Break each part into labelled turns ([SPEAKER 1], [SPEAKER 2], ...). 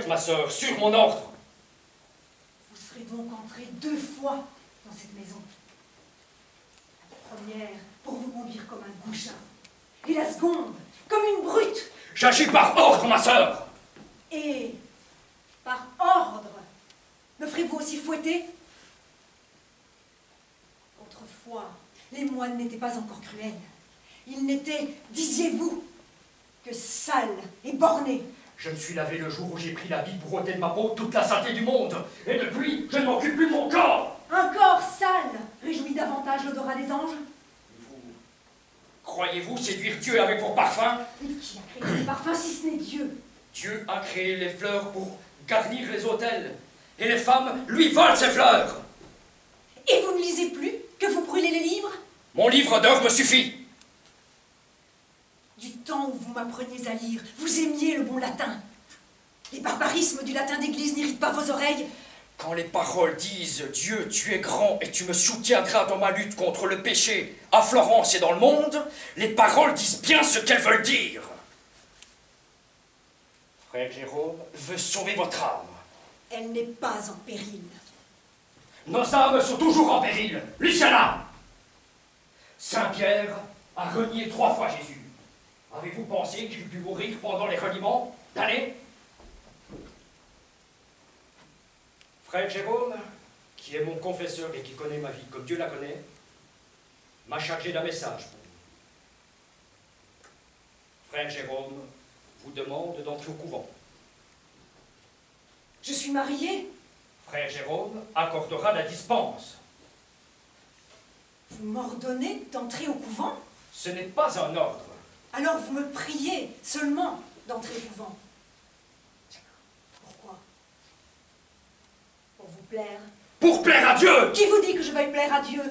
[SPEAKER 1] faites, ma sœur, sur mon ordre.
[SPEAKER 2] Vous serez donc entré 2 fois dans cette maison. La première, pour vous conduire comme un gouchin. Et la seconde, comme une brute.
[SPEAKER 1] J'agis par ordre, ma sœur.
[SPEAKER 2] Et, par ordre, me ferez-vous aussi fouetter? Autrefois, les moines n'étaient pas encore cruels. Ils n'étaient, disiez-vous, que sales et bornés.
[SPEAKER 1] Je me suis lavé le jour où j'ai pris l'habit pour ôter de ma peau toute la saleté du monde. Et depuis, je ne m'occupe plus de mon corps.
[SPEAKER 2] Un corps sale réjouit davantage l'odorat des anges.
[SPEAKER 1] Vous croyez-vous séduire Dieu avec vos parfums?
[SPEAKER 2] Mais qui a créé ces parfums si ce n'est Dieu?
[SPEAKER 1] Dieu a créé les fleurs pour garnir les autels. Et les femmes lui volent ses fleurs.
[SPEAKER 2] Et vous ne lisez plus? Que vous brûlez les livres?
[SPEAKER 1] Mon livre d'heures me suffit.
[SPEAKER 2] Du temps où vous m'appreniez à lire, vous aimiez le bon latin. Les barbarismes du latin d'église n'irritent pas vos oreilles.
[SPEAKER 1] Quand les paroles disent « Dieu, tu es grand et tu me soutiendras dans ma lutte contre le péché à Florence et dans le monde », les paroles disent bien ce qu'elles veulent dire. Frère Jérôme veut sauver votre âme.
[SPEAKER 2] Elle n'est pas en péril.
[SPEAKER 1] Nos âmes sont toujours en péril. Luciana! Saint-Pierre a renié 3 fois Jésus. Avez-vous pensé qu'il put mourir pendant les reniements d'années? Frère Jérôme, qui est mon confesseur et qui connaît ma vie comme Dieu la connaît, m'a chargé d'un message pour vous. Frère Jérôme vous demande d'entrer au couvent.
[SPEAKER 2] Je suis mariée.
[SPEAKER 1] Frère Jérôme accordera la dispense.
[SPEAKER 2] Vous m'ordonnez d'entrer au couvent?
[SPEAKER 1] Ce n'est pas un ordre.
[SPEAKER 2] Alors vous me priez seulement d'entrer au couvent. Pourquoi? Pour vous plaire?
[SPEAKER 1] Pour plaire à Dieu!
[SPEAKER 2] Qui vous dit que je vais plaire à Dieu?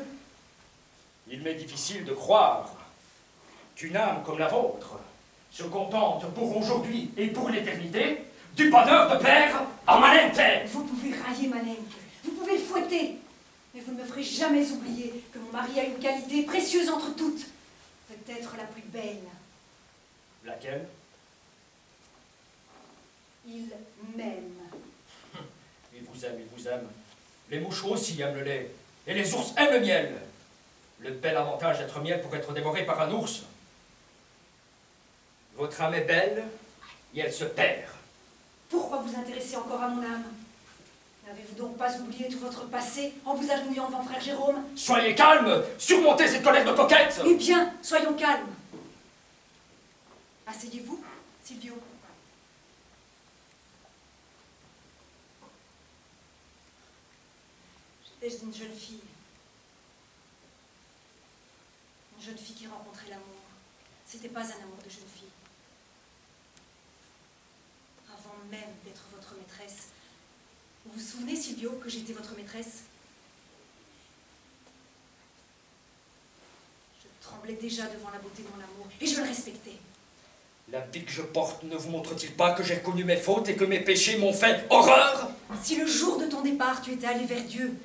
[SPEAKER 1] Il m'est difficile de croire qu'une âme comme la vôtre se contente pour aujourd'hui et pour l'éternité du bonheur de plaire à Manente.
[SPEAKER 2] Vous pouvez railler Manente, vous pouvez le fouetter, mais vous ne me ferez jamais oublier que mon mari a une qualité précieuse entre toutes, peut-être la plus belle.
[SPEAKER 1] Laquelle?
[SPEAKER 2] Il m'aime.
[SPEAKER 1] Il vous aime, il vous aime. Les mouches aussi aiment le lait, et les ours aiment le miel. Le bel avantage d'être miel pour être dévoré par un ours. Votre âme est belle, et elle se perd.
[SPEAKER 2] Pourquoi vous intéressez encore à mon âme? N'avez-vous donc pas oublié tout votre passé en vous agenouillant devant frère Jérôme?
[SPEAKER 1] Soyez calme, surmontez cette colère de coquette.
[SPEAKER 2] Eh bien, soyons calmes. Asseyez-vous, Silvio. J'étais une jeune fille. Une jeune fille qui rencontrait l'amour. C'était pas un amour de jeune fille. Avant même d'être votre maîtresse. Vous vous souvenez, Silvio, que j'étais votre maîtresse? Je tremblais déjà devant la beauté de mon amour, et je le respectais.
[SPEAKER 1] L'habit que je porte ne vous montre-t-il pas que j'ai reconnu mes fautes et que mes péchés m'ont fait horreur?
[SPEAKER 2] Si le jour de ton départ, tu étais allé vers Dieu,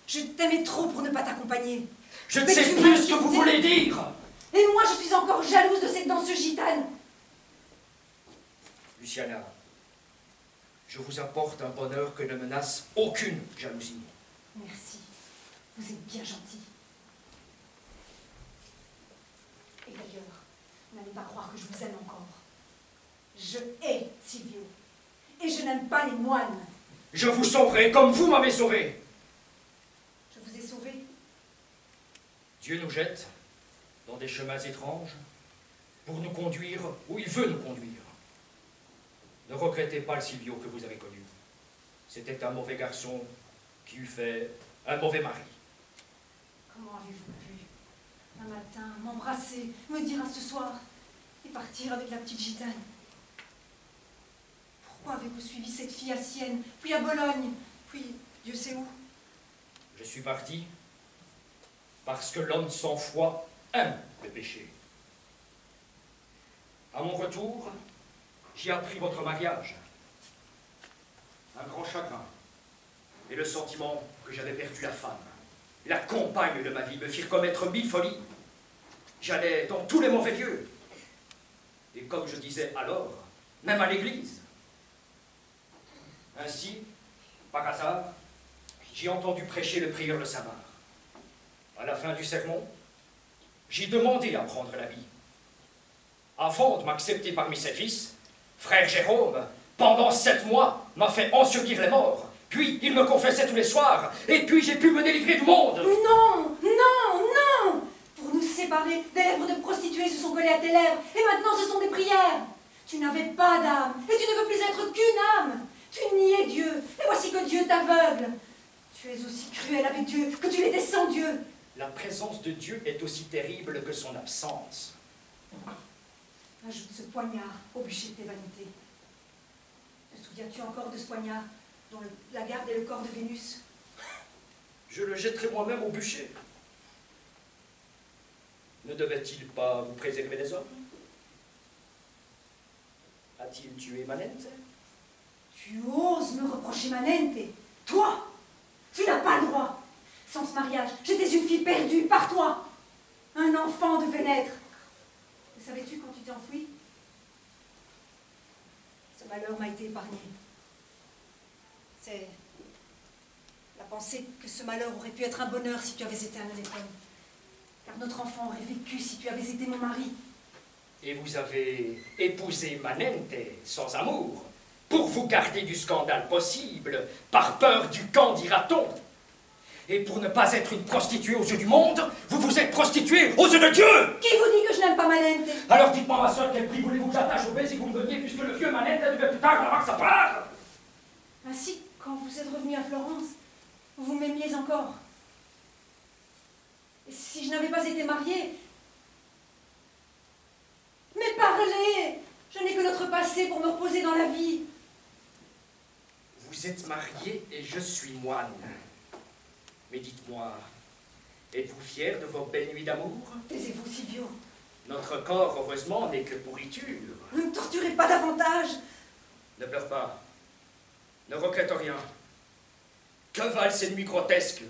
[SPEAKER 2] je t'aimais trop pour ne pas t'accompagner.
[SPEAKER 1] Je ne sais plus ce que vous voulez dire.
[SPEAKER 2] Et moi, je suis encore jalouse de cette danseuse gitane.
[SPEAKER 1] Luciana, je vous apporte un bonheur que ne menace aucune jalousie.
[SPEAKER 2] Merci. Vous êtes bien gentil. Et d'ailleurs, n'allez pas croire que je vous aime encore. Je hais Silvio. Et je n'aime pas les moines.
[SPEAKER 1] Je vous sauverai comme vous m'avez sauvé.
[SPEAKER 2] Je vous ai sauvé.
[SPEAKER 1] Dieu nous jette dans des chemins étranges pour nous conduire où il veut nous conduire. Ne regrettez pas le Silvio que vous avez connu. C'était un mauvais garçon qui eût fait un mauvais mari.
[SPEAKER 2] Comment avez-vous pu, un matin, m'embrasser, me dire à ce soir, et partir avec la petite gitane? Pourquoi avez-vous suivi cette fille à Sienne, puis à Bologne, puis Dieu sait où?
[SPEAKER 1] Je suis parti parce que l'homme sans foi aime le péché. À mon retour, j'ai appris votre mariage. Un grand chagrin et le sentiment que j'avais perdu la femme. La compagne de ma vie me firent commettre 1000 folies. J'allais dans tous les mauvais lieux. Et comme je disais alors, même à l'église. Ainsi, par hasard, j'ai entendu prêcher le prieur de Saint-Marc. À la fin du sermon, j'ai demandé à prendre l'habit. Avant de m'accepter parmi ses fils, frère Jérôme, pendant 7 mois, m'a fait ensevelir les morts. Puis, il me confessait tous les soirs, et puis j'ai pu me délivrer du monde.
[SPEAKER 2] Non, non, non! Pour nous séparer, des lèvres de prostituées se sont collées à tes lèvres, et maintenant ce sont des prières. Tu n'avais pas d'âme, et tu ne veux plus être qu'une âme. Tu niais Dieu, et voici que Dieu t'aveugle. Tu es aussi cruel avec Dieu que tu l'étais sans Dieu.
[SPEAKER 1] La présence de Dieu est aussi terrible que son absence.
[SPEAKER 2] Ajoute ce poignard au bûcher de tes vanités. Te souviens-tu encore de ce poignard dont la garde est le corps de Vénus?
[SPEAKER 1] Je le jetterai moi-même au bûcher. Ne devait-il pas vous préserver des hommes? A-t-il tué Manente?
[SPEAKER 2] Tu oses me reprocher Manente? Toi? Tu n'as pas le droit. Sans ce mariage, j'étais une fille perdue par toi. Un enfant devait naître. Et savais-tu quand tu t'es enfui? Ce malheur m'a été épargné. C'est la pensée que ce malheur aurait pu être un bonheur si tu avais été un honnête homme. Car notre enfant aurait vécu si tu avais été mon mari.
[SPEAKER 1] Et vous avez épousé Manente sans amour, pour vous garder du scandale possible, par peur du camp, dira-t-on. Et pour ne pas être une prostituée aux yeux du monde, vous vous êtes prostituée aux yeux de Dieu.
[SPEAKER 2] Qui vous dit que je n'aime pas Manente?
[SPEAKER 1] Alors dites-moi, ma soeur, quel prix voulez-vous que j'attache au baiser que vous me donniez, puisque le vieux Manente devait plus tard avant que ça part?
[SPEAKER 2] Ainsi, quand vous êtes revenu à Florence, vous m'aimiez encore. Et si je n'avais pas été mariée... Mais parlez! Je n'ai que notre passé pour me reposer dans la vie.
[SPEAKER 1] Vous êtes mariée et je suis moine. Mais dites-moi, êtes-vous fière de vos belles nuits d'amour?
[SPEAKER 2] Taisez-vous, Silvio.
[SPEAKER 1] Notre corps, heureusement, n'est que pourriture.
[SPEAKER 2] Ne me torturez pas davantage.
[SPEAKER 1] Ne pleure pas. Ne regrette rien. Que valent ces nuits grotesques?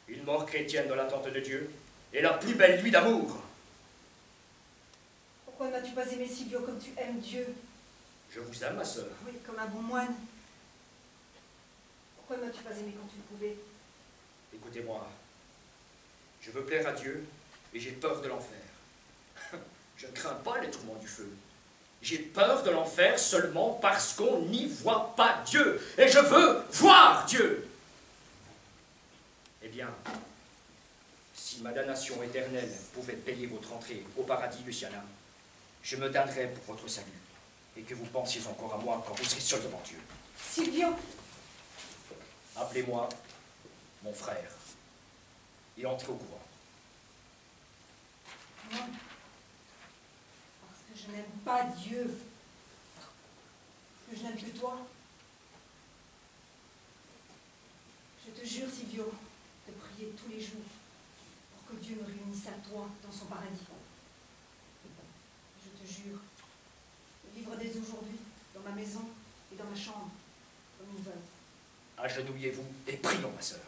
[SPEAKER 1] Une mort chrétienne dans l'attente de Dieu et la plus belle nuit d'amour.
[SPEAKER 2] Pourquoi ne m'as-tu pas aimé, Silvio, comme tu aimes Dieu?
[SPEAKER 1] Je vous aime, ma sœur.
[SPEAKER 2] Oui, comme un bon moine. Pourquoi ne m'as-tu pas aimé quand tu le pouvais?
[SPEAKER 1] Écoutez-moi. Je veux plaire à Dieu et j'ai peur de l'enfer. Je ne crains pas les tourments du feu. J'ai peur de l'enfer seulement parce qu'on n'y voit pas Dieu. Et je veux voir Dieu. Eh bien, si ma damnation éternelle pouvait payer votre entrée au paradis, Luciana, je me donnerais pour votre salut. Et que vous pensiez encore à moi quand vous serez seul devant Dieu.
[SPEAKER 2] Silvio!
[SPEAKER 1] Appelez-moi mon frère. Il entre au courant.
[SPEAKER 2] Non. Parce que je n'aime pas Dieu. Que je n'aime que toi. Je te jure, Silvio, de prier tous les jours pour que Dieu me réunisse à toi dans son paradis. Je te jure de vivre dès aujourd'hui dans ma maison et dans ma chambre comme une veuve.
[SPEAKER 1] Agenouillez-vous et prions, ma sœur.